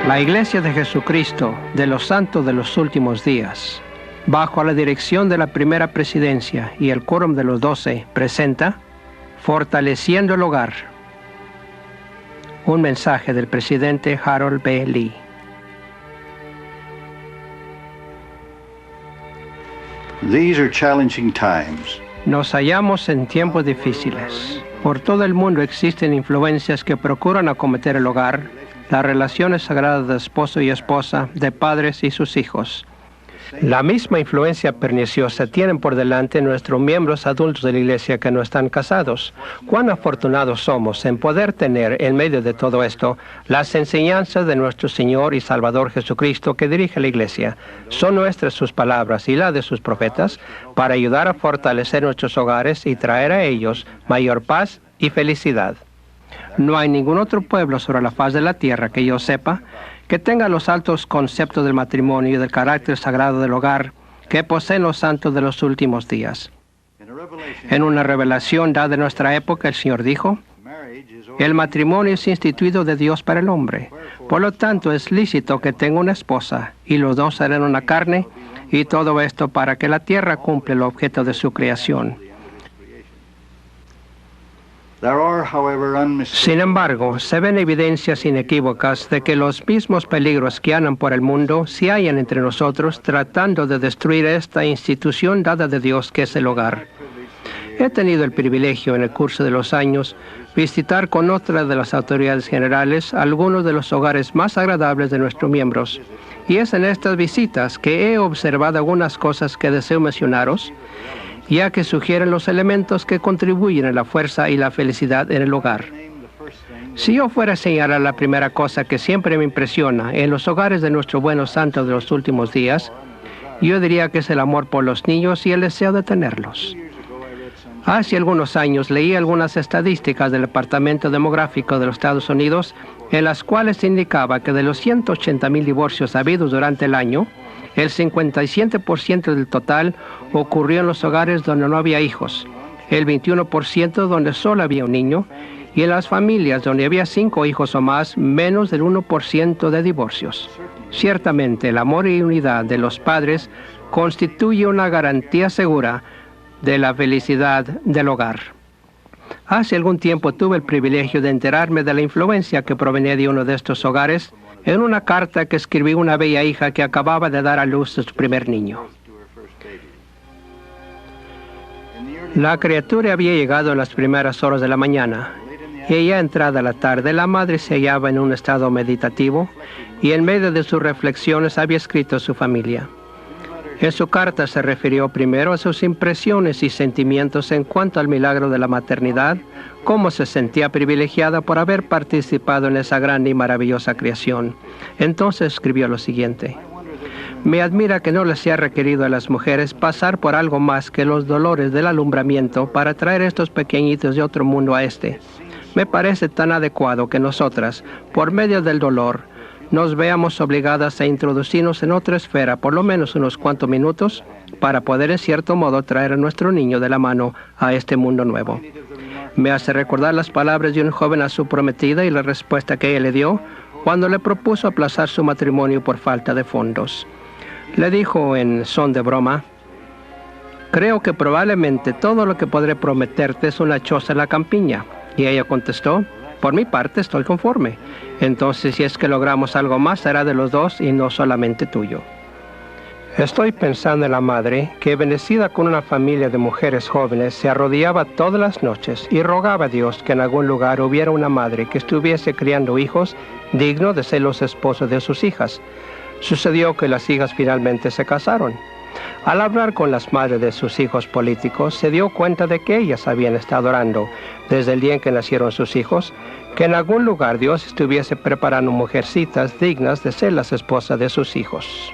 La Iglesia de Jesucristo de los Santos de los Últimos Días, bajo la dirección de la Primera Presidencia y el Quórum de los 12, presenta Fortaleciendo el Hogar. Un mensaje del presidente Harold B. Lee. These are challenging times. Nos hallamos en tiempos difíciles. Por todo el mundo existen influencias que procuran acometer el hogar, las relaciones sagradas de esposo y esposa, de padres y sus hijos. La misma influencia perniciosa tienen por delante nuestros miembros adultos de la Iglesia que no están casados. Cuán afortunados somos en poder tener en medio de todo esto las enseñanzas de nuestro Señor y Salvador Jesucristo que dirige la Iglesia. Son nuestras sus palabras y las de sus profetas para ayudar a fortalecer nuestros hogares y traer a ellos mayor paz y felicidad. No hay ningún otro pueblo sobre la faz de la tierra que yo sepa que tenga los altos conceptos del matrimonio y del carácter sagrado del hogar que poseen los santos de los últimos días. En una revelación dada en nuestra época, el Señor dijo: el matrimonio es instituido de Dios para el hombre. Por lo tanto, es lícito que tenga una esposa, y los dos serán una carne, y todo esto para que la tierra cumpla el objeto de su creación. Sin embargo, se ven evidencias inequívocas de que los mismos peligros que andan por el mundo se hallan entre nosotros tratando de destruir esta institución dada de Dios que es el hogar. He tenido el privilegio en el curso de los años visitar con otras de las autoridades generales algunos de los hogares más agradables de nuestros miembros. Y es en estas visitas que he observado algunas cosas que deseo mencionaros, ya que sugieren los elementos que contribuyen a la fuerza y la felicidad en el hogar. Si yo fuera a señalar la primera cosa que siempre me impresiona en los hogares de nuestros buenos santos de los últimos días, yo diría que es el amor por los niños y el deseo de tenerlos. Hace algunos años leí algunas estadísticas del Departamento Demográfico de los Estados Unidos, en las cuales se indicaba que de los 180,000 divorcios habidos durante el año, el 57% del total ocurrió en los hogares donde no había hijos, el 21% donde solo había un niño, y en las familias donde había 5 hijos o más, menos del 1% de divorcios. Ciertamente, el amor y unidad de los padres constituye una garantía segura de la felicidad del hogar. Hace algún tiempo tuve el privilegio de enterarme de la influencia que provenía de uno de estos hogares en una carta que escribió una bella hija que acababa de dar a luz a su primer niño. La criatura había llegado en las primeras horas de la mañana, y ya entrada la tarde, la madre se hallaba en un estado meditativo, y en medio de sus reflexiones había escrito a su familia. En su carta se refirió primero a sus impresiones y sentimientos en cuanto al milagro de la maternidad, cómo se sentía privilegiada por haber participado en esa grande y maravillosa creación. Entonces escribió lo siguiente: me admira que no les sea requerido a las mujeres pasar por algo más que los dolores del alumbramiento para traer estos pequeñitos de otro mundo a este. Me parece tan adecuado que nosotras, por medio del dolor, nos veamos obligadas a introducirnos en otra esfera por lo menos unos cuantos minutos para poder en cierto modo traer a nuestro niño de la mano a este mundo nuevo. Me hace recordar las palabras de un joven a su prometida y la respuesta que ella le dio cuando le propuso aplazar su matrimonio por falta de fondos. Le dijo en son de broma: creo que probablemente todo lo que podré prometerte es una choza en la campiña. Y ella contestó: por mi parte estoy conforme. Entonces, si es que logramos algo más, será de los dos y no solamente tuyo. Estoy pensando en la madre que, bendecida con una familia de mujeres jóvenes, se arrodillaba todas las noches y rogaba a Dios que en algún lugar hubiera una madre que estuviese criando hijos dignos de ser los esposos de sus hijas. Sucedió que las hijas finalmente se casaron. Al hablar con las madres de sus hijos políticos, se dio cuenta de que ellas habían estado orando, desde el día en que nacieron sus hijos, que en algún lugar Dios estuviese preparando mujercitas dignas de ser las esposas de sus hijos.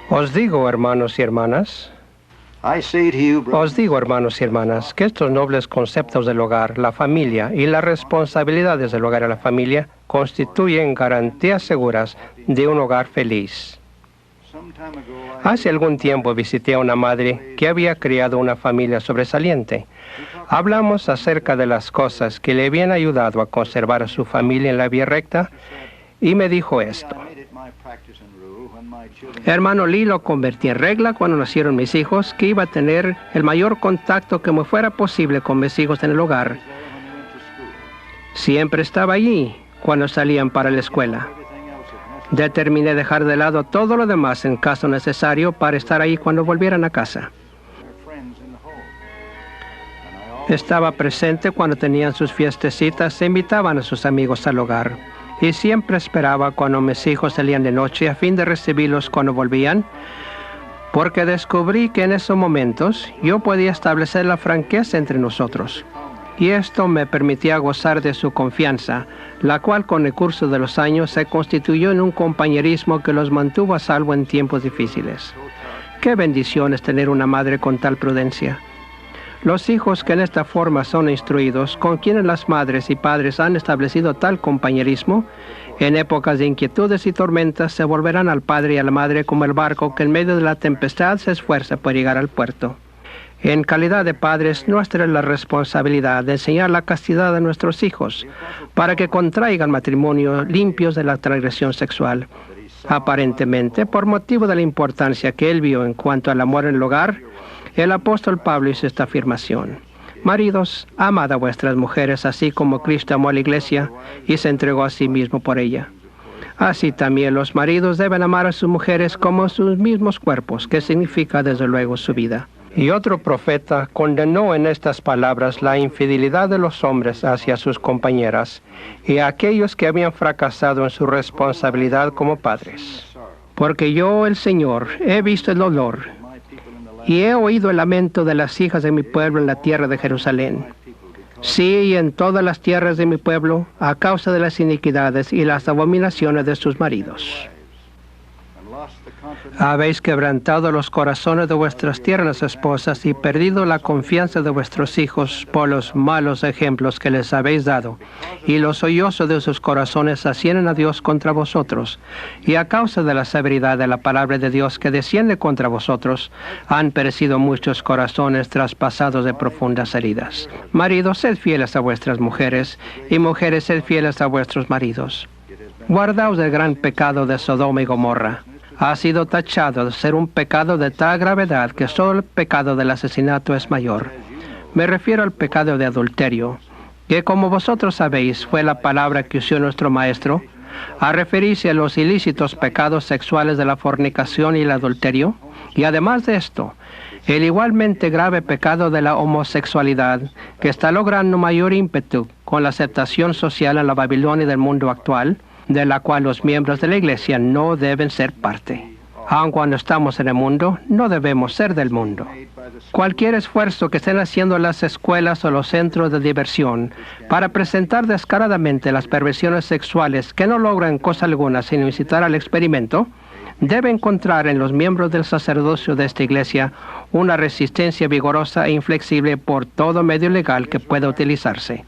Os digo, hermanos y hermanas, que estos nobles conceptos del hogar, la familia y las responsabilidades del hogar y la familia constituyen garantías seguras de un hogar feliz. Hace algún tiempo visité a una madre que había criado una familia sobresaliente. Hablamos acerca de las cosas que le habían ayudado a conservar a su familia en la vía recta y me dijo esto: hermano Lee, lo convertí en regla cuando nacieron mis hijos, que iba a tener el mayor contacto que me fuera posible con mis hijos en el hogar. Siempre estaba allí cuando salían para la escuela. Determiné dejar de lado todo lo demás en caso necesario para estar ahí cuando volvieran a casa. Estaba presente cuando tenían sus fiestecitas e invitaban a sus amigos al hogar. Y siempre esperaba cuando mis hijos salían de noche a fin de recibirlos cuando volvían, porque descubrí que en esos momentos yo podía establecer la franqueza entre nosotros. Y esto me permitía gozar de su confianza, la cual con el curso de los años se constituyó en un compañerismo que los mantuvo a salvo en tiempos difíciles. ¡Qué bendición es tener una madre con tal prudencia! Los hijos que en esta forma son instruidos, con quienes las madres y padres han establecido tal compañerismo, en épocas de inquietudes y tormentas se volverán al padre y a la madre como el barco que en medio de la tempestad se esfuerza por llegar al puerto. En calidad de padres, nuestra es la responsabilidad de enseñar la castidad a nuestros hijos, para que contraigan matrimonio limpios de la transgresión sexual. Aparentemente, por motivo de la importancia que él vio en cuanto al amor en el hogar, el apóstol Pablo hizo esta afirmación: maridos, amad a vuestras mujeres así como Cristo amó a la iglesia y se entregó a sí mismo por ella. Así también los maridos deben amar a sus mujeres como sus mismos cuerpos, que significa desde luego su vida. Y otro profeta condenó en estas palabras la infidelidad de los hombres hacia sus compañeras y a aquellos que habían fracasado en su responsabilidad como padres. Porque yo, el Señor, he visto el dolor y he oído el lamento de las hijas de mi pueblo en la tierra de Jerusalén. Sí, y en todas las tierras de mi pueblo, a causa de las iniquidades y las abominaciones de sus maridos. Habéis quebrantado los corazones de vuestras tiernas esposas y perdido la confianza de vuestros hijos por los malos ejemplos que les habéis dado, y los sollozos de sus corazones ascienden a Dios contra vosotros, y a causa de la severidad de la palabra de Dios que desciende contra vosotros, han perecido muchos corazones traspasados de profundas heridas. Maridos, sed fieles a vuestras mujeres, y mujeres, sed fieles a vuestros maridos. Guardaos del gran pecado de Sodoma y Gomorra. Ha sido tachado de ser un pecado de tal gravedad que solo el pecado del asesinato es mayor. Me refiero al pecado de adulterio, que como vosotros sabéis fue la palabra que usó nuestro Maestro, a referirse a los ilícitos pecados sexuales de la fornicación y el adulterio, y además de esto, el igualmente grave pecado de la homosexualidad, que está logrando mayor ímpetu con la aceptación social en la Babilonia del mundo actual, de la cual los miembros de la Iglesia no deben ser parte. Aun cuando estamos en el mundo, no debemos ser del mundo. Cualquier esfuerzo que estén haciendo las escuelas o los centros de diversión para presentar descaradamente las perversiones sexuales que no logran cosa alguna sin incitar al experimento, debe encontrar en los miembros del sacerdocio de esta Iglesia una resistencia vigorosa e inflexible por todo medio legal que pueda utilizarse.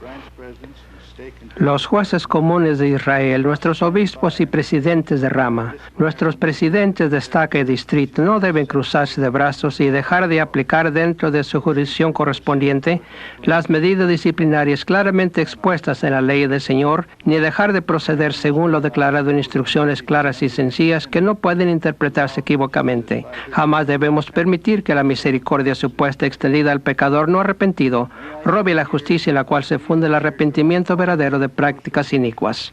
Los jueces comunes de Israel, nuestros obispos y presidentes de rama, nuestros presidentes de estaca y distrito no deben cruzarse de brazos y dejar de aplicar dentro de su jurisdicción correspondiente las medidas disciplinarias claramente expuestas en la ley del Señor, ni dejar de proceder según lo declarado en instrucciones claras y sencillas que no pueden interpretarse equívocamente. Jamás debemos permitir que la misericordia supuesta extendida al pecador no arrepentido robe la justicia en la cual se funde el arrepentimiento verdadero de prácticas inicuas.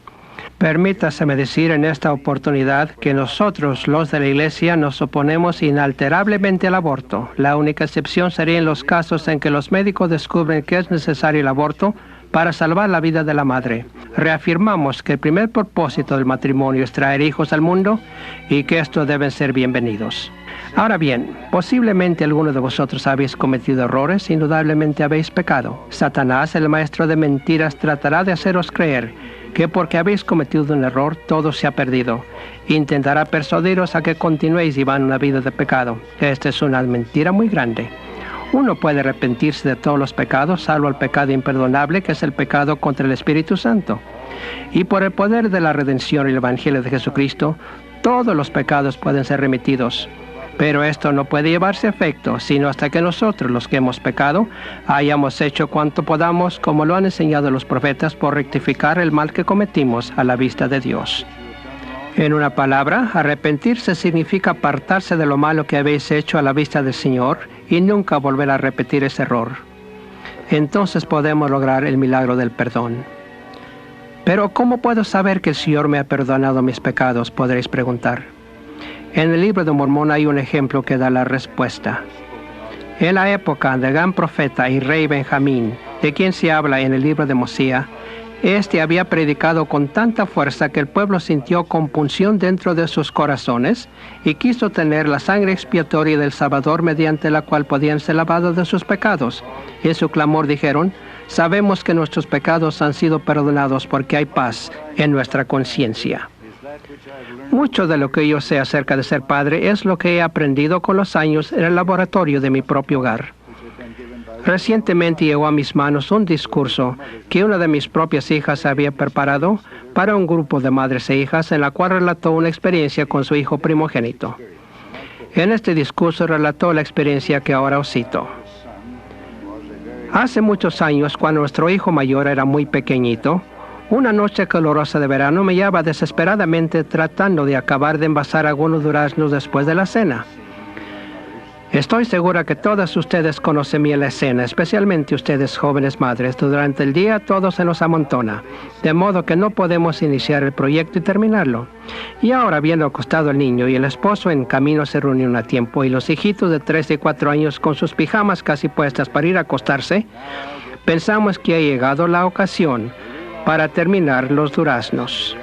Permítaseme decir en esta oportunidad que nosotros, los de la Iglesia, nos oponemos inalterablemente al aborto. La única excepción sería en los casos en que los médicos descubren que es necesario el aborto para salvar la vida de la madre. Reafirmamos que el primer propósito del matrimonio es traer hijos al mundo y que estos deben ser bienvenidos. Ahora bien, posiblemente algunos de vosotros habéis cometido errores, indudablemente habéis pecado. Satanás, el maestro de mentiras, tratará de haceros creer que porque habéis cometido un error, todo se ha perdido. Intentará persuadiros a que continuéis llevando una vida de pecado. Esta es una mentira muy grande. Uno puede arrepentirse de todos los pecados, salvo el pecado imperdonable, que es el pecado contra el Espíritu Santo. Y por el poder de la redención y el Evangelio de Jesucristo, todos los pecados pueden ser remitidos. Pero esto no puede llevarse a efecto, sino hasta que nosotros, los que hemos pecado, hayamos hecho cuanto podamos, como lo han enseñado los profetas, por rectificar el mal que cometimos a la vista de Dios. En una palabra, arrepentirse significa apartarse de lo malo que habéis hecho a la vista del Señor y nunca volver a repetir ese error. Entonces podemos lograr el milagro del perdón. Pero ¿cómo puedo saber que el Señor me ha perdonado mis pecados?, podréis preguntar. En el libro de Mormón hay un ejemplo que da la respuesta. En la época del gran profeta y rey Benjamín, de quien se habla en el libro de Mosía, este había predicado con tanta fuerza que el pueblo sintió compunción dentro de sus corazones y quiso tener la sangre expiatoria del Salvador mediante la cual podían ser lavados de sus pecados. Y en su clamor dijeron: sabemos que nuestros pecados han sido perdonados porque hay paz en nuestra conciencia. Mucho de lo que yo sé acerca de ser padre es lo que he aprendido con los años en el laboratorio de mi propio hogar. Recientemente llegó a mis manos un discurso que una de mis propias hijas había preparado para un grupo de madres e hijas, en la cual relató una experiencia con su hijo primogénito. En este discurso relató la experiencia que ahora os cito. Hace muchos años, cuando nuestro hijo mayor era muy pequeñito, una noche calurosa de verano me hallaba desesperadamente tratando de acabar de envasar algunos duraznos después de la cena. Estoy segura que todas ustedes conocen bien la escena, especialmente ustedes jóvenes madres. Durante el día todo se nos amontona, de modo que no podemos iniciar el proyecto y terminarlo. Y ahora, habiendo acostado al niño y el esposo en camino se reunieron a tiempo, y los hijitos de 3 y 4 años con sus pijamas casi puestas para ir a acostarse, pensamos que ha llegado la ocasión para terminar los duraznos.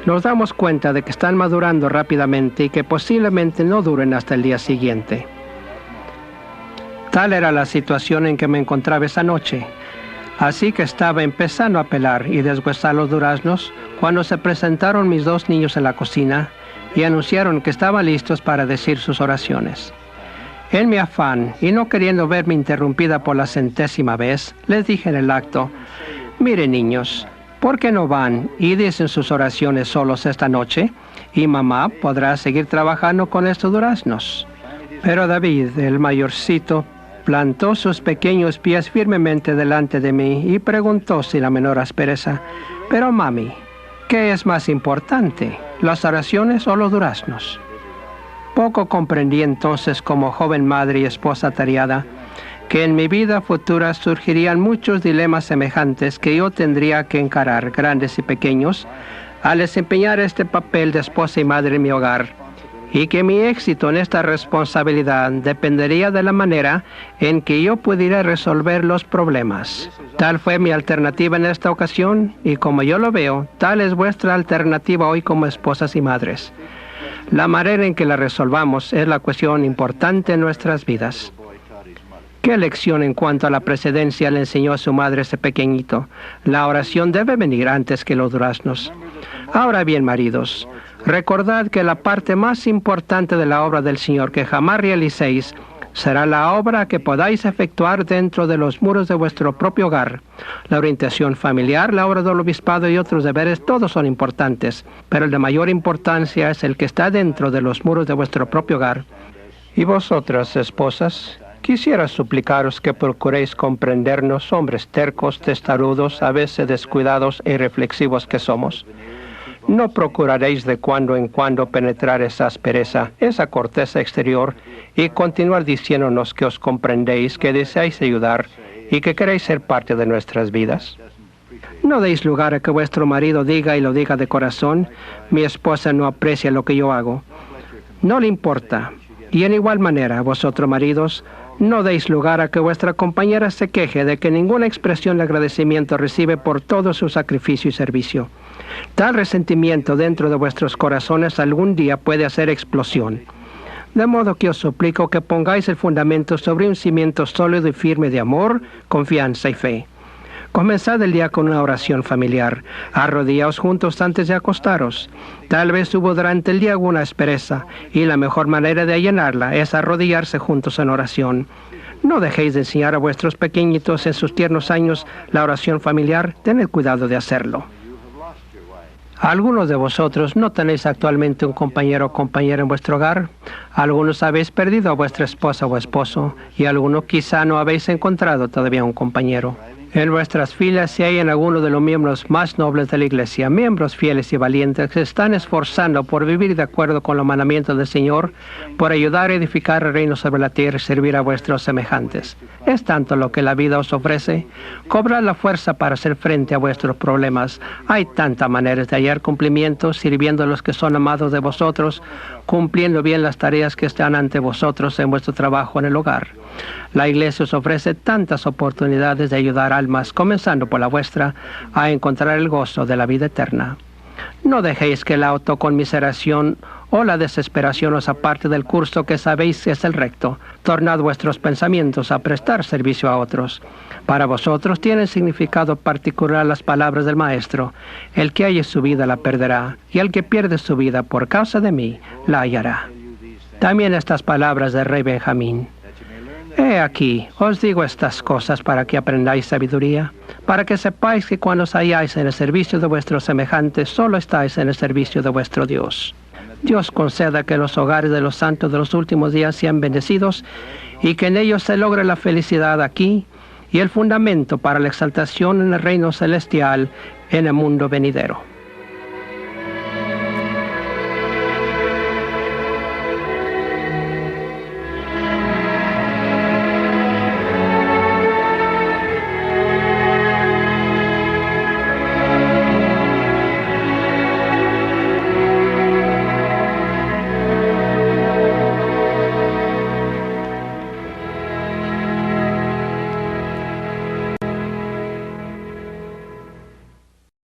Nos damos cuenta de que están madurando rápidamente y que posiblemente no duren hasta el día siguiente. Tal era la situación en que me encontraba esa noche. Así que estaba empezando a pelar y deshuesar los duraznos cuando se presentaron mis 2 niños en la cocina y anunciaron que estaban listos para decir sus oraciones. En mi afán y no queriendo verme interrumpida por la 100ª vez, les dije en el acto: miren, niños, ¿por qué no van y dicen sus oraciones solos esta noche? Y mamá podrá seguir trabajando con estos duraznos. Pero David, el mayorcito, plantó sus pequeños pies firmemente delante de mí y preguntó sin la menor aspereza: pero mami, ¿qué es más importante, las oraciones o los duraznos? Poco comprendí entonces, como joven madre y esposa atareada, que en mi vida futura surgirían muchos dilemas semejantes que yo tendría que encarar, grandes y pequeños, al desempeñar este papel de esposa y madre en mi hogar, y que mi éxito en esta responsabilidad dependería de la manera en que yo pudiera resolver los problemas. Tal fue mi alternativa en esta ocasión, y como yo lo veo, tal es vuestra alternativa hoy como esposas y madres. La manera en que la resolvamos es la cuestión importante en nuestras vidas. ¿Qué lección en cuanto a la precedencia le enseñó a su madre ese pequeñito? La oración debe venir antes que los duraznos. Ahora bien, maridos, recordad que la parte más importante de la obra del Señor que jamás realicéis será la obra que podáis efectuar dentro de los muros de vuestro propio hogar. La orientación familiar, la obra del obispado y otros deberes, todos son importantes, pero el de mayor importancia es el que está dentro de los muros de vuestro propio hogar. Y vosotras, esposas, quisiera suplicaros que procuréis comprendernos, hombres tercos, testarudos, a veces descuidados e irreflexivos que somos. No procuraréis de cuando en cuando penetrar esa aspereza, esa corteza exterior, y continuar diciéndonos que os comprendéis, que deseáis ayudar y que queréis ser parte de nuestras vidas. No deis lugar a que vuestro marido diga, y lo diga de corazón: mi esposa no aprecia lo que yo hago. No le importa. Y en igual manera, vosotros maridos, no deis lugar a que vuestra compañera se queje de que ninguna expresión de agradecimiento recibe por todo su sacrificio y servicio. Tal resentimiento dentro de vuestros corazones algún día puede hacer explosión. De modo que os suplico que pongáis el fundamento sobre un cimiento sólido y firme de amor, confianza y fe. Comenzad el día con una oración familiar. Arrodillaos juntos antes de acostaros. Tal vez hubo durante el día alguna aspereza, y la mejor manera de llenarla es arrodillarse juntos en oración. No dejéis de enseñar a vuestros pequeñitos en sus tiernos años la oración familiar. Tened cuidado de hacerlo. Algunos de vosotros no tenéis actualmente un compañero o compañera en vuestro hogar. Algunos habéis perdido a vuestra esposa o esposo, y algunos quizá no habéis encontrado todavía un compañero. En nuestras filas se hallan algunos de los miembros más nobles de la Iglesia, miembros fieles y valientes que se están esforzando por vivir de acuerdo con los mandamientos del Señor, por ayudar a edificar el reino sobre la tierra y servir a vuestros semejantes. Es tanto lo que la vida os ofrece, cobrar la fuerza para hacer frente a vuestros problemas. Hay tantas maneras de hallar cumplimiento, sirviendo a los que son amados de vosotros, cumpliendo bien las tareas que están ante vosotros en vuestro trabajo en el hogar. La Iglesia os ofrece tantas oportunidades de ayudar almas, comenzando por la vuestra, a encontrar el gozo de la vida eterna. No dejéis que la autoconmiseración o la desesperación os aparte del curso que sabéis que es el recto. Tornad vuestros pensamientos a prestar servicio a otros. Para vosotros tienen significado particular las palabras del Maestro. El que halle su vida la perderá, y el que pierde su vida por causa de mí, la hallará. También estas palabras del rey Benjamín. He aquí, os digo estas cosas para que aprendáis sabiduría, para que sepáis que cuando os halláis en el servicio de vuestros semejantes, solo estáis en el servicio de vuestro Dios. Dios conceda que los hogares de los santos de los últimos días sean bendecidos y que en ellos se logre la felicidad aquí y el fundamento para la exaltación en el reino celestial en el mundo venidero.